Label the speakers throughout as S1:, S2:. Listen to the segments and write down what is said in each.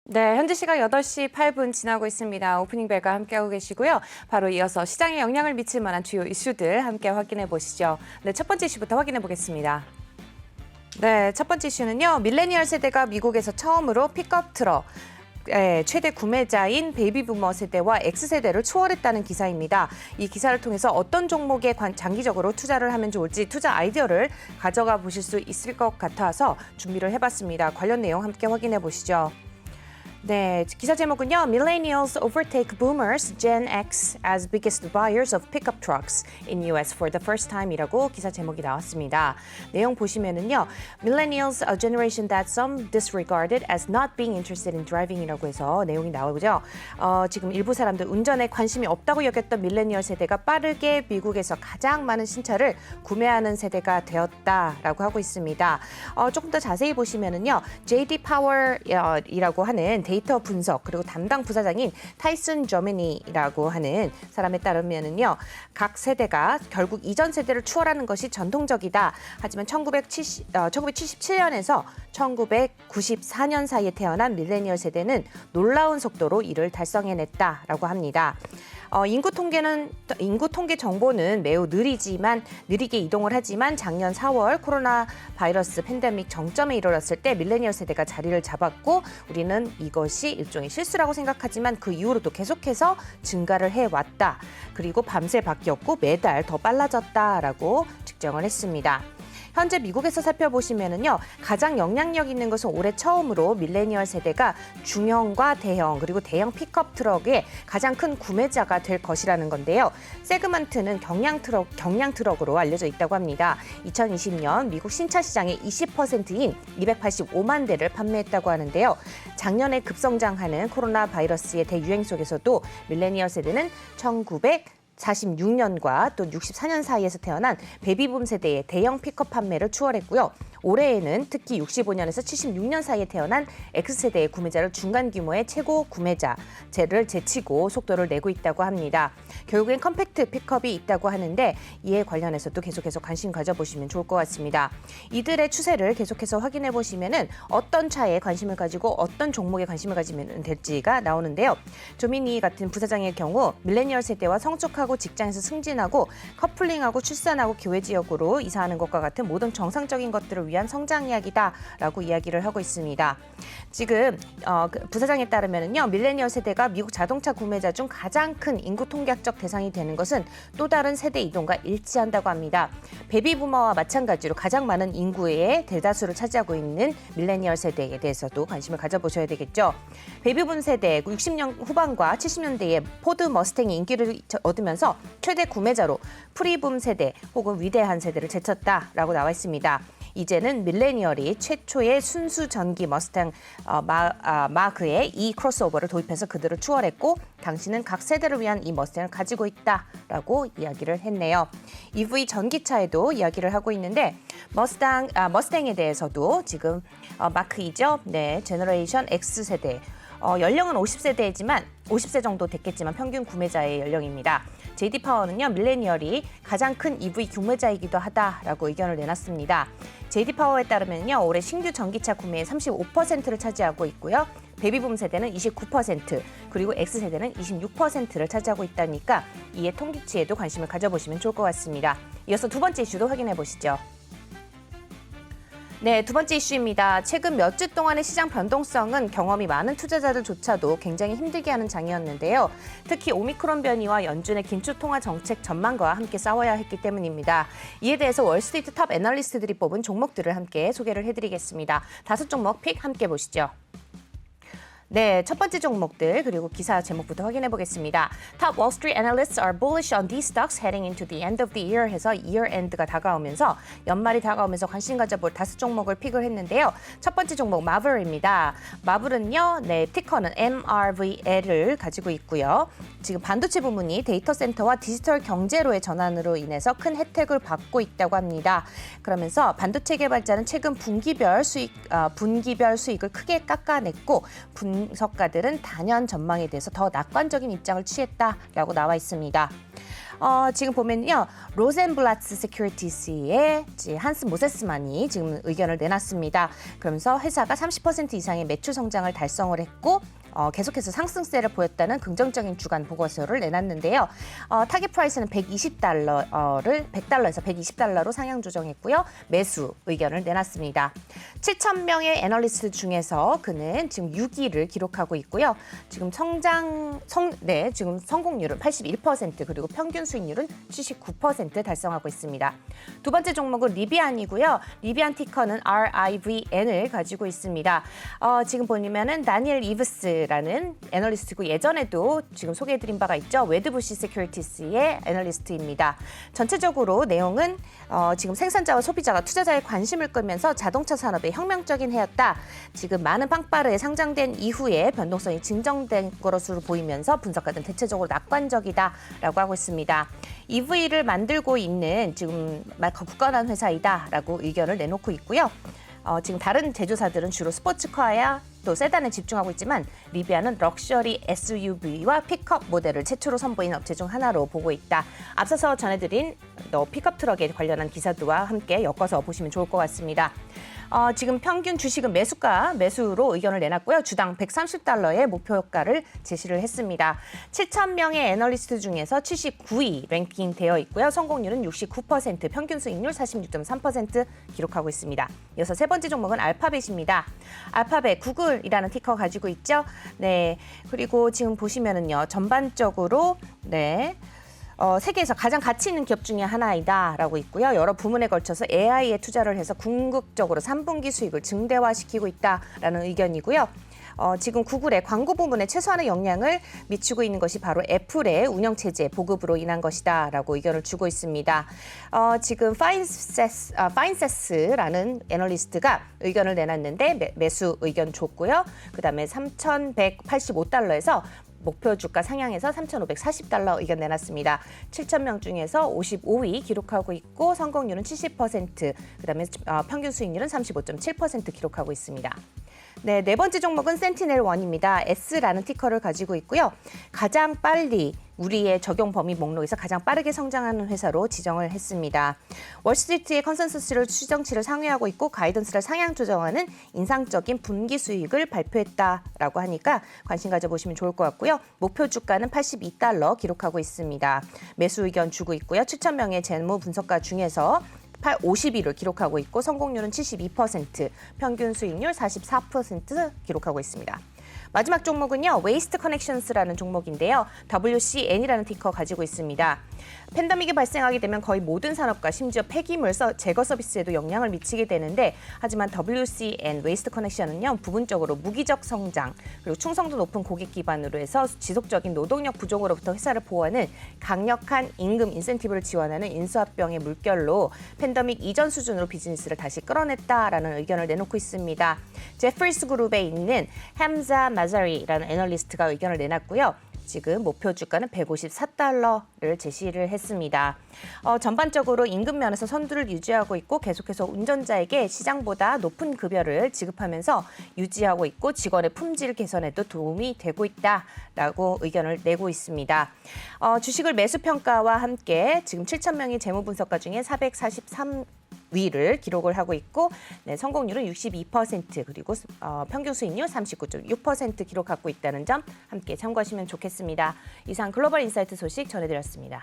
S1: 네, 현재 시각 8시 8분 지나고 있습니다. 오프닝 벨과 함께하고 계시고요. 바로 이어서 시장에 영향을 미칠 만한 주요 이슈들 함께 확인해 보시죠. 네, 첫 번째 이슈부터 확인해 보겠습니다. 네, 첫 번째 이슈는요. 밀레니얼 세대가 미국에서 처음으로 픽업 트럭, 최대 구매자인 베이비부머 세대와 X세대를 추월했다는 기사입니다. 이 기사를 통해서 어떤 종목에 장기적으로 투자를 하면 좋을지 투자 아이디어를 가져가 보실 수 있을 것 같아서 준비를 해봤습니다. 관련 내용 함께 확인해 보시죠. 네, 기사 제목은요. Millennials overtake boomers Gen X as biggest buyers of pickup trucks in US for the first time이라고 기사 제목이 나왔습니다. 내용 보시면은요. Millennials, a generation that some disregarded as not being interested in driving이라고 해서 내용이 나오죠. 지금 일부 사람들 운전에 관심이 없다고 여겼던 밀레니얼 세대가 빠르게 미국에서 가장 많은 신차를 구매하는 세대가 되었다라고 하고 있습니다. 조금 더 자세히 보시면은요. JD 파워이라고 하는 데이터 분석 그리고 담당 부사장인 타이슨 저미니라고 하는 사람에 따르면은요. 각 세대가 결국 이전 세대를 추월하는 것이 전통적이다. 하지만 1977년에서 1994년 사이에 태어난 밀레니얼 세대는 놀라운 속도로 이를 달성해냈다라고 합니다. 인구 통계 정보는 매우 느리게 이동을 하지만 작년 4월 코로나 바이러스 팬데믹 정점에 이르렀을 때 밀레니얼 세대가 자리를 잡았고 우리는 이것이 일종의 실수라고 생각하지만 그 이후로도 계속해서 증가를 해왔다. 그리고 밤새 바뀌었고 매달 더 빨라졌다라고 측정을 했습니다. 현재 미국에서 살펴보시면은요, 가장 영향력 있는 것은 올해 처음으로 밀레니얼 세대가 중형과 대형 그리고 대형 픽업 트럭의 가장 큰 구매자가 될 것이라는 건데요. 세그먼트는 경량 트럭으로 알려져 있다고 합니다. 2020년 미국 신차 시장의 20%인 285만 대를 판매했다고 하는데요. 작년에 급성장하는 코로나 바이러스의 대유행 속에서도 밀레니얼 세대는 1946년과 또 64년 사이에서 태어난 베이비붐 세대의 대형 픽업 판매를 추월했고요. 올해에는 특히 65년에서 76년 사이에 태어난 X세대의 구매자를 중간 규모의 최고 구매자를 제치고 속도를 내고 있다고 합니다. 결국엔 컴팩트 픽업이 있다고 하는데 이에 관련해서도 계속해서 관심 가져보시면 좋을 것 같습니다. 이들의 추세를 계속해서 확인해 보시면은 어떤 차에 관심을 가지고 어떤 종목에 관심을 가지면 될지가 나오는데요. 조민희 같은 부사장의 경우 밀레니얼 세대와 성숙하고 직장에서 승진하고 커플링하고 출산하고 교회 지역으로 이사하는 것과 같은 모든 정상적인 것들을 위한 성장 이야기다라고 이야기를 하고 있습니다. 지금 부사장에 따르면요, 밀레니얼 세대가 미국 자동차 구매자 중 가장 큰 인구 통계학적 대상이 되는 것은 또 다른 세대 이동과 일치한다고 합니다. 베이비부머와 마찬가지로 가장 많은 인구의 대다수를 차지하고 있는 밀레니얼 세대에 대해서도 관심을 가져보셔야 되겠죠. 베이비붐 세대 60년 후반과 70년대에 포드 머스탱이 인기를 얻으면서 최대 구매자로 프리붐 세대 혹은 위대한 세대를 제쳤다라고 나와 있습니다. 이제는 밀레니얼이 최초의 순수 전기 머스탱 마크의 이 크로스오버를 도입해서 그들을 추월했고 당신은 각 세대를 위한 이 머스탱을 가지고 있다라고 이야기를 했네요. EV 전기차에도 이야기를 하고 있는데 머스탱에 대해서도 지금 마크 2죠. 네, 제너레이션 X 세대. 연령은 50세 정도 됐겠지만 평균 구매자의 연령입니다. JD 파워는요, 밀레니얼이 가장 큰 EV 구매자이기도 하다라고 의견을 내놨습니다. JD 파워에 따르면요, 올해 신규 전기차 구매의 35%를 차지하고 있고요. 베이비붐 세대는 29%, 그리고 X세대는 26%를 차지하고 있다니까 이에 통계치에도 관심을 가져보시면 좋을 것 같습니다. 이어서 두 번째 이슈도 확인해 보시죠. 네, 두 번째 이슈입니다. 최근 몇 주 동안의 시장 변동성은 경험이 많은 투자자들조차도 굉장히 힘들게 하는 장이었는데요. 특히 오미크론 변이와 연준의 긴축 통화 정책 전망과 함께 싸워야 했기 때문입니다. 이에 대해서 월스트리트 탑 애널리스트들이 뽑은 종목들을 함께 소개를 해드리겠습니다. 5종목 픽 함께 보시죠. 네, 첫 번째 종목들 그리고 기사 제목부터 확인해 보겠습니다. Top Wall Street analysts are bullish on these stocks heading into the end of the year 해서 year end가 다가오면서 연말이 다가오면서 관심 가져볼 5종목을 픽을 했는데요. 첫 번째 종목 마블입니다. 마블은요, 네, 티커는 MRVL을 가지고 있고요. 지금 반도체 부문이 데이터 센터와 디지털 경제로의 전환으로 인해서 큰 혜택을 받고 있다고 합니다. 그러면서 반도체 개발자는 최근 분기별 수익을 크게 깎아냈고 분석가들은 단연 전망에 대해서 더 낙관적인 입장을 취했다라고 나와 있습니다. 지금 보면요. 로젠블라츠 세큐리티스의 한스 모세스만이 지금 의견을 내놨습니다. 그러면서 회사가 30% 이상의 매출 성장을 달성을 했고 계속해서 상승세를 보였다는 긍정적인 주간 보고서를 내놨는데요. 타깃 프라이스는 100달러에서 120달러로 상향 조정했고요. 매수 의견을 내놨습니다. 7,000명의 애널리스트 중에서 그는 지금 6위를 기록하고 있고요. 지금 지금 성공률은 81% 그리고 평균 수익률은 79% 달성하고 있습니다. 두 번째 종목은 리비안이고요. 리비안 티커는 RIVN을 가지고 있습니다. 지금 보면은 다니엘 이브스라는 애널리스트고 예전에도 지금 소개해드린 바가 있죠. 웨드부시 세큐리티스의 애널리스트입니다. 전체적으로 내용은 지금 생산자와 소비자가 투자자의 관심을 끌면서 자동차 산업의 혁명적인 해였다. 지금 많은 빵빠르에 상장된 이후에 변동성이 진정된 것으로 보이면서 분석가들은 대체적으로 낙관적이다라고 하고 있습니다. EV를 만들고 있는 지금 굳건한 회사이다라고 의견을 내놓고 있고요. 지금 다른 제조사들은 주로 스포츠카야 또 세단에 집중하고 있지만 리비안은 럭셔리 SUV와 픽업 모델을 최초로 선보인 업체 중 하나로 보고 있다. 앞서서 전해드린 픽업 트럭에 관련한 기사들과 함께 엮어서 보시면 좋을 것 같습니다. 지금 평균 주식은 매수로 의견을 내놨고요. 주당 130달러의 목표가를 제시를 했습니다. 7,000명의 애널리스트 중에서 79위 랭킹되어 있고요. 성공률은 69%, 평균 수익률 46.3% 기록하고 있습니다. 이어서 세 번째 종목은 알파벳입니다. 알파벳, 구글이라는 티커 가지고 있죠. 네, 그리고 지금 보시면은요. 전반적으로 세계에서 가장 가치 있는 기업 중에 하나이다라고 있고요. 여러 부문에 걸쳐서 AI에 투자를 해서 궁극적으로 3분기 수익을 증대화시키고 있다라는 의견이고요. 지금 구글의 광고 부문에 최소한의 영향을 미치고 있는 것이 바로 애플의 운영체제 보급으로 인한 것이다라고 의견을 주고 있습니다. 지금 파인세스라는 애널리스트가 의견을 내놨는데 매수 의견 줬고요. 그다음에 3,185달러에서 목표 주가 상향해서 3,540달러 의견 내놨습니다. 7,000명 중에서 55위 기록하고 있고 성공률은 70%, 그다음에 평균 수익률은 35.7% 기록하고 있습니다. 네 번째 종목은 센티넬1입니다. S라는 티커를 가지고 있고요. 가장 빨리 우리의 적용 범위 목록에서 가장 빠르게 성장하는 회사로 지정을 했습니다. 월스트리트의 컨센서스를 추정치를 상회하고 있고 가이던스를 상향 조정하는 인상적인 분기 수익을 발표했다라고 하니까 관심 가져보시면 좋을 것 같고요. 목표 주가는 82달러 기록하고 있습니다. 매수 의견 주고 있고요. 7,000명의 재무 분석가 중에서 50위를 기록하고 있고 성공률은 72%, 평균 수익률 44% 기록하고 있습니다. 마지막 종목은요. 웨이스트 커넥션스라는 종목인데요. WCN이라는 티커 가지고 있습니다. 팬데믹이 발생하게 되면 거의 모든 산업과 심지어 폐기물 제거 서비스에도 영향을 미치게 되는데 하지만 WCN, 웨이스트 커넥션은요. 부분적으로 무기적 성장 그리고 충성도 높은 고객 기반으로 해서 지속적인 노동력 부족으로부터 회사를 보호하는 강력한 임금 인센티브를 지원하는 인수합병의 물결로 팬데믹 이전 수준으로 비즈니스를 다시 끌어냈다라는 의견을 내놓고 있습니다. 제프리스 그룹에 있는 햄자 마자리라는 애널리스트가 의견을 내놨고요. 지금 목표 주가는 154달러를 제시를 했습니다. 전반적으로 임금 면에서 선두를 유지하고 있고 계속해서 운전자에게 시장보다 높은 급여를 지급하면서 유지하고 있고 직원의 품질 개선에도 도움이 되고 있다라고 의견을 내고 있습니다. 주식을 매수 평가와 함께 지금 7,000명의 재무 분석가 중에 443위를 기록을 하고 있고 성공률은 62% 그리고 평균 수익률 39.6% 기록하고 있다는 점 함께 참고하시면 좋겠습니다. 이상 글로벌 인사이트 소식 전해드렸습니다.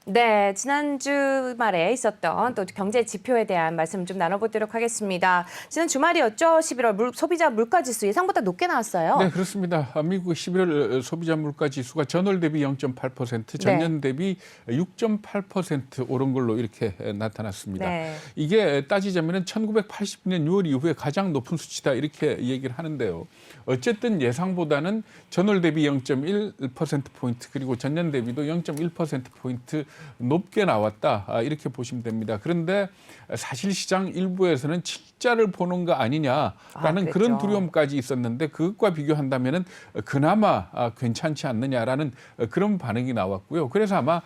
S1: 네, 지난 주말에 있었던 또 경제 지표에 대한 말씀 좀 나눠보도록 하겠습니다. 지난 주말이었죠. 11월 소비자 물가지수 예상보다 높게 나왔어요.
S2: 네, 그렇습니다. 미국 11월 소비자 물가지수가 전월 대비 0.8%, 전년 대비 6.8% 오른 걸로 이렇게 나타났습니다.
S1: 네.
S2: 이게 따지자면 1980년 6월 이후에 가장 높은 수치다 이렇게 얘기를 하는데요. 어쨌든 예상보다는 전월 대비 0.1%포인트 그리고 전년 대비도 0.1%포인트 높게 나왔다 이렇게 보시면 됩니다. 그런데 사실 시장 일부에서는 칠자를 보는 거 아니냐라는 그런 두려움까지 있었는데 그것과 비교한다면은 그나마 괜찮지 않느냐라는 그런 반응이 나왔고요. 그래서 아마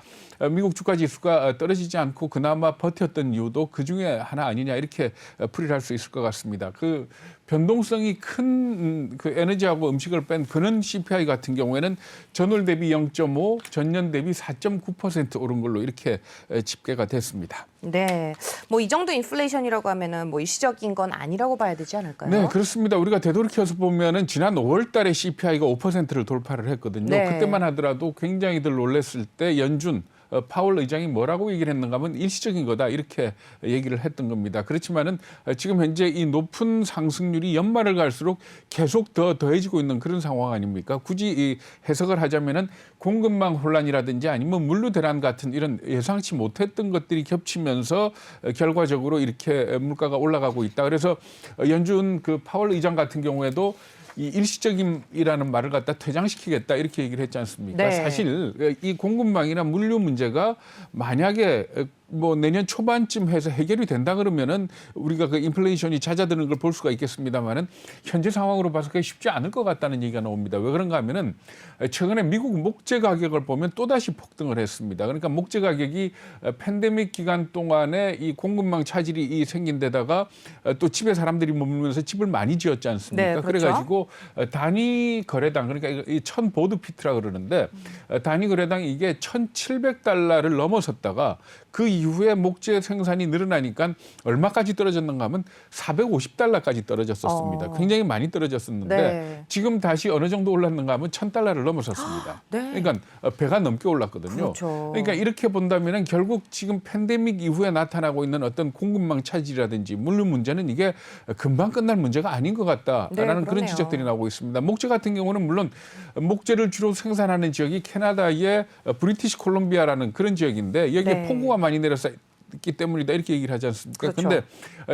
S2: 미국 주가 지수가 떨어지지 않고 그나마 버텼던 이유도 그 중에 하나 아니냐 이렇게 풀이를 할 수 있을 것 같습니다. 그 변동성이 큰 그 에너지하고 음식을 뺀 그런 CPI 같은 경우에는 전월 대비 0.5, 전년 대비 4.9% 오른 걸로 이렇게 집계가 됐습니다.
S1: 네, 뭐 이 정도 인플레이션이라고 하면은 뭐 일시적인 건 아니라고 봐야 되지 않을까요?
S2: 네, 그렇습니다. 우리가 되돌이켜서 보면은 지난 5월달에 CPI가 5%를 돌파를 했거든요.
S1: 네.
S2: 그때만 하더라도 굉장히들 놀랐을 때 연준 파월 의장이 뭐라고 얘기를 했는가 하면 일시적인 거다 이렇게 얘기를 했던 겁니다. 그렇지만은 지금 현재 이 높은 상승률이 연말을 갈수록 계속 더해지고 있는 그런 상황 아닙니까? 굳이 이 해석을 하자면은 공급망 혼란이라든지 아니면 물류 대란 같은 이런 예상치 못했던 것들이 겹치면서 결과적으로 이렇게 물가가 올라가고 있다. 그래서 연준 그 파월 의장 같은 경우에도 이 일시적임이라는 말을 갖다 퇴장시키겠다 이렇게 얘기를 했지 않습니까?
S1: 네.
S2: 사실 이 공급망이나 물류 문제가 만약에 뭐 내년 초반쯤 해서 해결이 된다 그러면은 우리가 그 인플레이션이 잦아드는 걸 볼 수가 있겠습니다만은 현재 상황으로 봐서 그게 쉽지 않을 것 같다는 얘기가 나옵니다. 왜 그런가 하면은 최근에 미국 목재 가격을 보면 또다시 폭등을 했습니다. 그러니까 목재 가격이 팬데믹 기간 동안에 이 공급망 차질이 생긴 데다가 또 집에 사람들이 머물면서 집을 많이 지었지 않습니까?
S1: 네, 그렇죠.
S2: 그래가지고 단위 거래당 그러니까 이 1000보드피트라 그러는데 단위 거래당 이게 $1,700를 넘어섰다가 그 이후에 목재 생산이 늘어나니까 얼마까지 떨어졌는가 하면 $450까지 떨어졌었습니다. 굉장히 많이 떨어졌었는데
S1: 네.
S2: 지금 다시 어느 정도 올랐는가 하면 $1,000를 넘어섰습니다.
S1: 네.
S2: 그러니까 배가 넘게 올랐거든요.
S1: 그렇죠.
S2: 그러니까 이렇게 본다면 결국 지금 팬데믹 이후에 나타나고 있는 어떤 공급망 차질이라든지 물류 문제는 이게 금방 끝날 문제가 아닌 것 같다라는
S1: 네,
S2: 그런
S1: 그러네요.
S2: 지적들이 나오고 있습니다. 목재 같은 경우는 물론 목재를 주로 생산하는 지역이 캐나다의 브리티시 콜롬비아라는 그런 지역인데 여기에
S1: 네.
S2: 폭우가 많이 내렸기 때문이다 이렇게 얘기를 하지 않습니까?
S1: 그렇죠.
S2: 그런데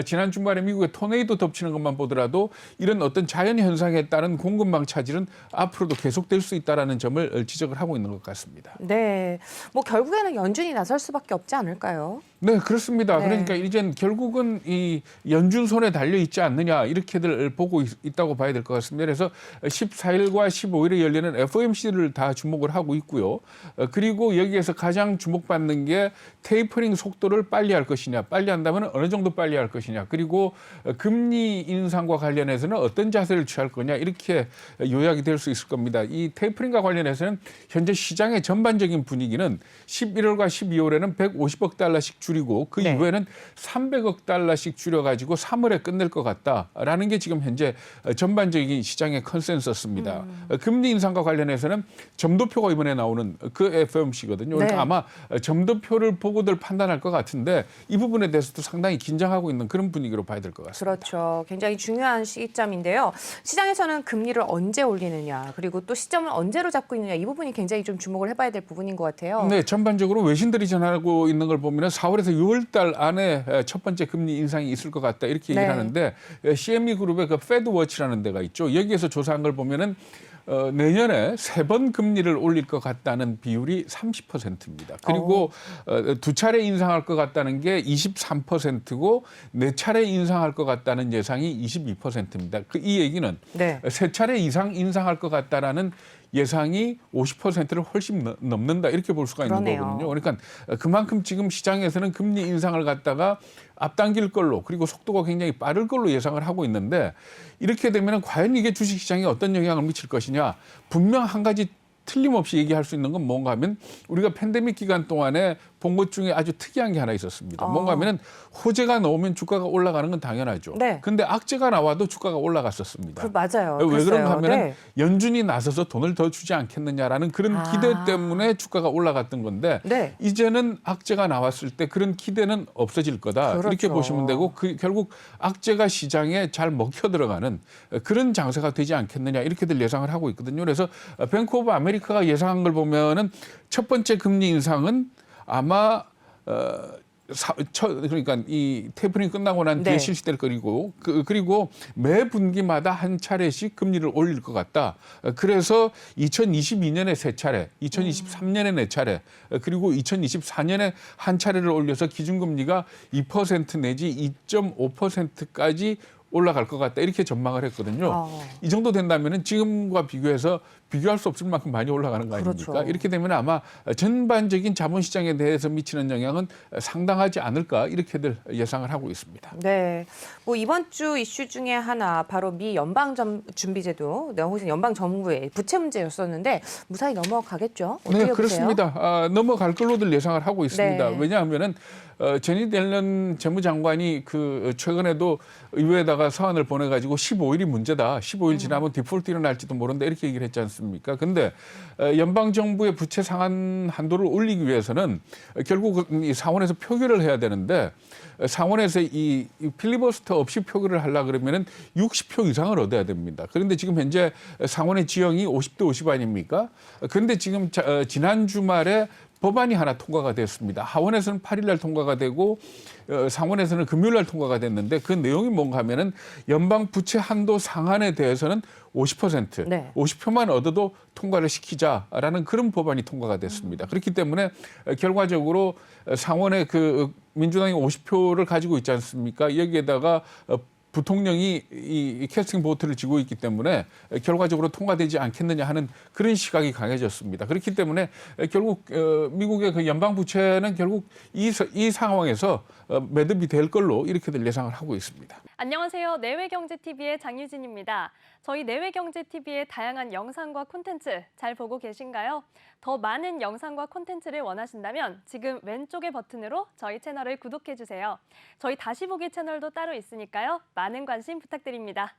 S2: 지난 주말에 미국의 토네이도 덮치는 것만 보더라도 이런 어떤 자연 현상에 따른 공급망 차질은 앞으로도 계속될 수 있다라는 점을 지적을 하고 있는 것 같습니다.
S1: 네, 뭐 결국에는 연준이 나설 수밖에 없지 않을까요?
S2: 네, 그렇습니다.
S1: 네.
S2: 그러니까 이젠 결국은 이 연준 손에 달려 있지 않느냐 이렇게들 보고 있다고 봐야 될 것 같습니다. 그래서 14일과 15일에 열리는 FOMC를 다 주목을 하고 있고요. 그리고 여기에서 가장 주목받는 게 테이퍼링 속도를 빨리 할 것이냐, 빨리 한다면 어느 정도 빨리 할 것이냐, 그리고 금리 인상과 관련해서는 어떤 자세를 취할 거냐 이렇게 요약이 될 수 있을 겁니다. 이 테이퍼링과 관련해서는 현재 시장의 전반적인 분위기는 11월과 12월에는 150억 달러씩 줄이고 그
S1: 네.
S2: 이후에는 300억 달러씩 줄여가지고 3월에 끝낼 것 같다라는 게 지금 현재 전반적인 시장의 컨센서스입니다. 금리 인상과 관련해서는 점도표가 이번에 나오는 그 FOMC거든요. 그러니까
S1: 네.
S2: 아마 점도표를 보고들 판단할 것 같은데 이 부분에 대해서도 상당히 긴장하고 있는 그런 분위기로 봐야 될 것 같습니다.
S1: 그렇죠. 굉장히 중요한 시점인데요. 시장에서는 금리를 언제 올리느냐, 그리고 또 시점을 언제로 잡고 있느냐 이 부분이 굉장히 좀 주목을 해봐야 될 부분인 것 같아요.
S2: 네, 전반적으로 외신들이 전하고 있는 걸 보면 4월에서 6월 달 안에 첫 번째 금리 인상이 있을 것 같다 이렇게 얘기를
S1: 네.
S2: 하는데 CME 그룹의 그 페드워치라는 데가 있죠. 여기에서 조사한 걸 보면은 내년에 3번 금리를 올릴 것 같다는 비율이 30%입니다. 그리고 2차례 인상할 것 같다는 게 23%고 4차례 인상할 것 같다는 예상이 22%입니다. 이 얘기는
S1: 네.
S2: 3차례 이상 인상할 것 같다라는 예상이 50%를 훨씬 넘는다 이렇게 볼 수가 있는
S1: 그러네요.
S2: 거거든요. 그러니까 그만큼 지금 시장에서는 금리 인상을 갖다가 앞당길 걸로 그리고 속도가 굉장히 빠를 걸로 예상을 하고 있는데 이렇게 되면 과연 이게 주식시장에 어떤 영향을 미칠 것이냐. 분명 한 가지 틀림없이 얘기할 수 있는 건 뭔가 하면 우리가 팬데믹 기간 동안에 본 것 중에 아주 특이한 게 하나 있었습니다. 뭔가 하면은 호재가 나오면 주가가 올라가는 건 당연하죠.
S1: 네.
S2: 근데 악재가 나와도 주가가 올라갔었습니다.
S1: 맞아요.
S2: 왜
S1: 그랬어요.
S2: 그런가 하면은
S1: 네.
S2: 연준이 나서서 돈을 더 주지 않겠느냐라는 그런 기대 때문에 주가가 올라갔던 건데
S1: 네.
S2: 이제는 악재가 나왔을 때 그런 기대는 없어질 거다.
S1: 그렇죠.
S2: 이렇게 보시면 되고 결국 악재가 시장에 잘 먹혀 들어가는 그런 장세가 되지 않겠느냐 이렇게들 예상을 하고 있거든요. 그래서 뱅크 오브 아메리카가 예상한 걸 보면은 첫 번째 금리 인상은 아마 그러니까 이 테이퍼링이 끝나고 난 뒤에
S1: 네.
S2: 실시될 거리고 그리고 매 분기마다 한 차례씩 금리를 올릴 것 같다. 그래서 2022년에 세 차례, 2023년에 네 차례, 그리고 2024년에 한 차례를 올려서 기준금리가 2% 내지 2.5%까지 올라갈 것 같다 이렇게 전망을 했거든요. 이 정도 된다면은 지금과 비교해서 비교할 수 없을 만큼 많이 올라가는 거 아닙니까?
S1: 그렇죠.
S2: 이렇게 되면 아마 전반적인 자본시장에 대해서 미치는 영향은 상당하지 않을까 이렇게들 예상을 하고 있습니다.
S1: 네, 뭐 이번 주 이슈 중에 하나 바로 미 연방준비제도, 혹은 연방 정부의 부채 문제였었는데 무사히 넘어가겠죠? 어떻게
S2: 네,
S1: 보세요?
S2: 그렇습니다. 넘어갈 걸로들 예상을 하고 있습니다.
S1: 네.
S2: 왜냐하면은 제니 델런 재무장관이 최근에도 의회에다가 서한을 보내가지고 15일이 문제다. 15일 지나면 디폴트 일어날지도 모른다 이렇게 얘기를 했지 않습니까? 근데 연방 정부의 부채 상한 한도를 올리기 위해서는 결국 이 상원에서 표결을 해야 되는데 상원에서 이 필리버스터 없이 표결을 하려 그러면은 60표 이상을 얻어야 됩니다. 그런데 지금 현재 상원의 지형이 50대 50 아닙니까? 그런데 지금 지난 주말에 법안이 하나 통과가 됐습니다. 하원에서는 8일 날 통과가 되고 상원에서는 금요일 날 통과가 됐는데 그 내용이 뭔가 하면은 연방 부채 한도 상한에 대해서는 50%,
S1: 네.
S2: 50표만 얻어도 통과를 시키자라는 그런 법안이 통과가 됐습니다. 그렇기 때문에 결과적으로 상원의 민주당이 50표를 가지고 있지 않습니까? 여기에다가 부통령이 이 캐스팅 보트를 쥐고 있기 때문에 결과적으로 통과되지 않겠느냐 하는 그런 시각이 강해졌습니다. 그렇기 때문에 결국 미국의 그 연방 부채는 결국 이 상황에서 매듭이 될 걸로 이렇게들 예상을 하고 있습니다.
S3: 안녕하세요. 내외경제TV의 장유진입니다. 저희 내외경제TV의 다양한 영상과 콘텐츠 잘 보고 계신가요? 더 많은 영상과 콘텐츠를 원하신다면 지금 왼쪽의 버튼으로 저희 채널을 구독해주세요. 저희 다시 보기 채널도 따로 있으니까요. 많은 관심 부탁드립니다.